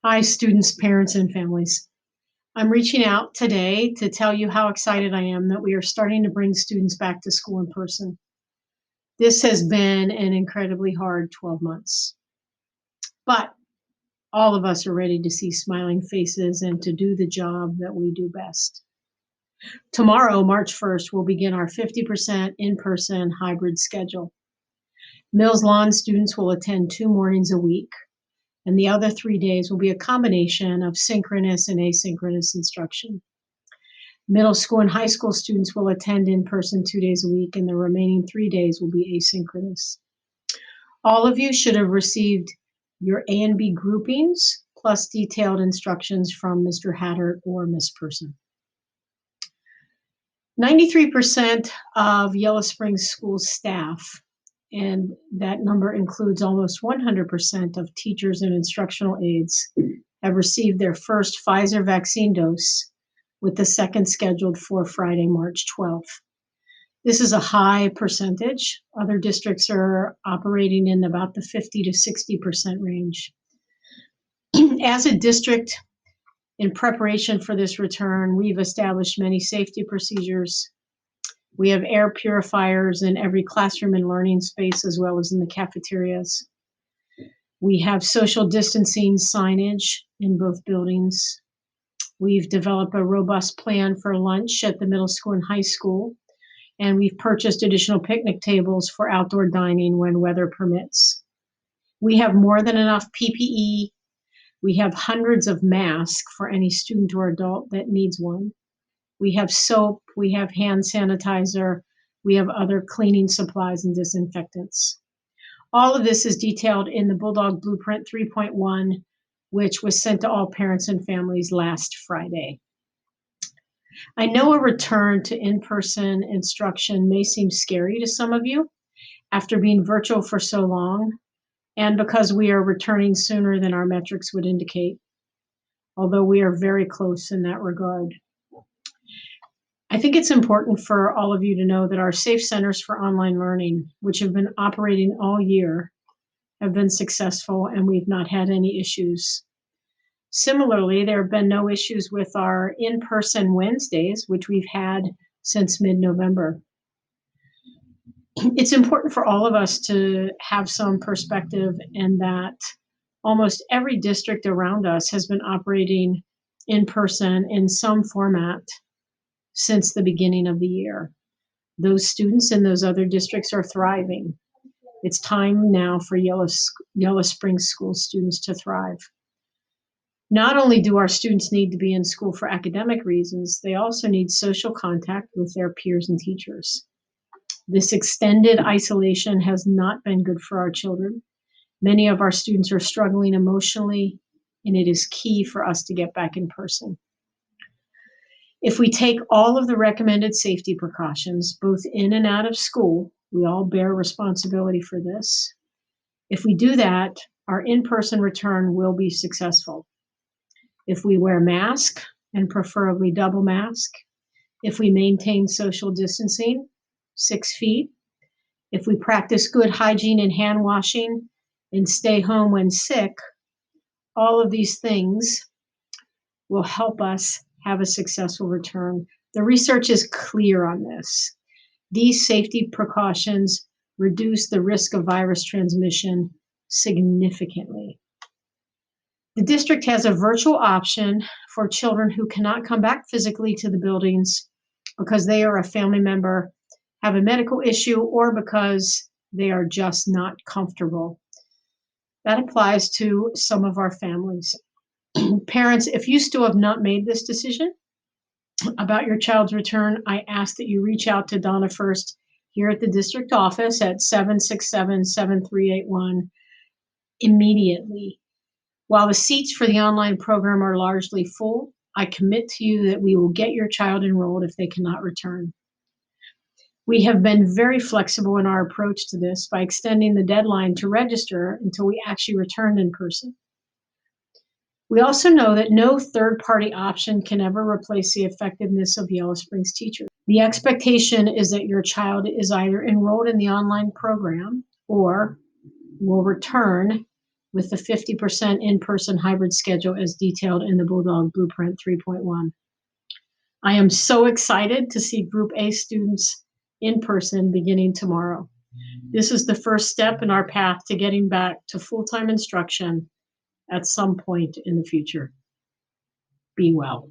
Hi, students, parents, and families. I'm reaching out today to tell you how excited I am that we are starting to bring students back to school in person. This has been an incredibly hard 12 months, but all of us are ready to see smiling faces and to do the job that we do best. Tomorrow, March 1st, we'll begin our 50% in-person hybrid schedule. Mills Lawn students will attend 2 mornings a week, and the other 3 days will be a combination of synchronous and asynchronous instruction. Middle school and high school students will attend in person 2 days a week, and the remaining 3 days will be asynchronous. All of you should have received your A and B groupings plus detailed instructions from Mr. Hatter or Miss Person. 93% of Yellow Springs School staff, and that number includes almost 100% of teachers and instructional aides, have received their first Pfizer vaccine dose, with the second scheduled for Friday, March 12th. This is a high percentage. Other districts are operating in about the 50 to 60% range. As a district, in preparation for this return, we've established many safety procedures. We have air purifiers in every classroom and learning space, as well as in the cafeterias. We have social distancing signage in both buildings. We've developed a robust plan for lunch at the middle school and high school, and we've purchased additional picnic tables for outdoor dining when weather permits. We have more than enough PPE. We have hundreds of masks for any student or adult that needs one. We have soap, we have hand sanitizer, we have other cleaning supplies and disinfectants. All of this is detailed in the Bulldog Blueprint 3.1, which was sent to all parents and families last Friday. I know a return to in-person instruction may seem scary to some of you after being virtual for so long, and because we are returning sooner than our metrics would indicate, although we are very close in that regard. I think it's important for all of you to know that our safe centers for online learning, which have been operating all year, have been successful, and we've not had any issues. Similarly, there have been no issues with our in-person Wednesdays, which we've had since mid-November. It's important for all of us to have some perspective in that almost every district around us has been operating in person in some format since the beginning of the year. Those students in those other districts are thriving. It's time now for Yellow Springs School students to thrive. Not only do our students need to be in school for academic reasons, they also need social contact with their peers and teachers. This extended isolation has not been good for our children. Many of our students are struggling emotionally, and it is key for us to get back in person. If we take all of the recommended safety precautions, both in and out of school, we all bear responsibility for this. If we do that, our in-person return will be successful. If we wear masks, and preferably double mask, if we maintain social distancing, 6 feet, if we practice good hygiene and hand washing and stay home when sick, all of these things will help us have a successful return. The research is clear on this. These safety precautions reduce the risk of virus transmission significantly. The district has a virtual option for children who cannot come back physically to the buildings because they are a family member, have a medical issue, or because they are just not comfortable. That applies to some of our families. Parents, if you still have not made this decision about your child's return, I ask that you reach out to Donna First here at the district office at 767-7381 immediately. While the seats for the online program are largely full, I commit to you that we will get your child enrolled if they cannot return. We have been very flexible in our approach to this by extending the deadline to register until we actually return in person. We also know that no third-party option can ever replace the effectiveness of Yellow Springs teachers. The expectation is that your child is either enrolled in the online program or will return with the 50% in-person hybrid schedule as detailed in the Bulldog Blueprint 3.1. I am so excited to see Group A students in person beginning tomorrow. This is the first step in our path to getting back to full-time instruction at some point in the future. Be well.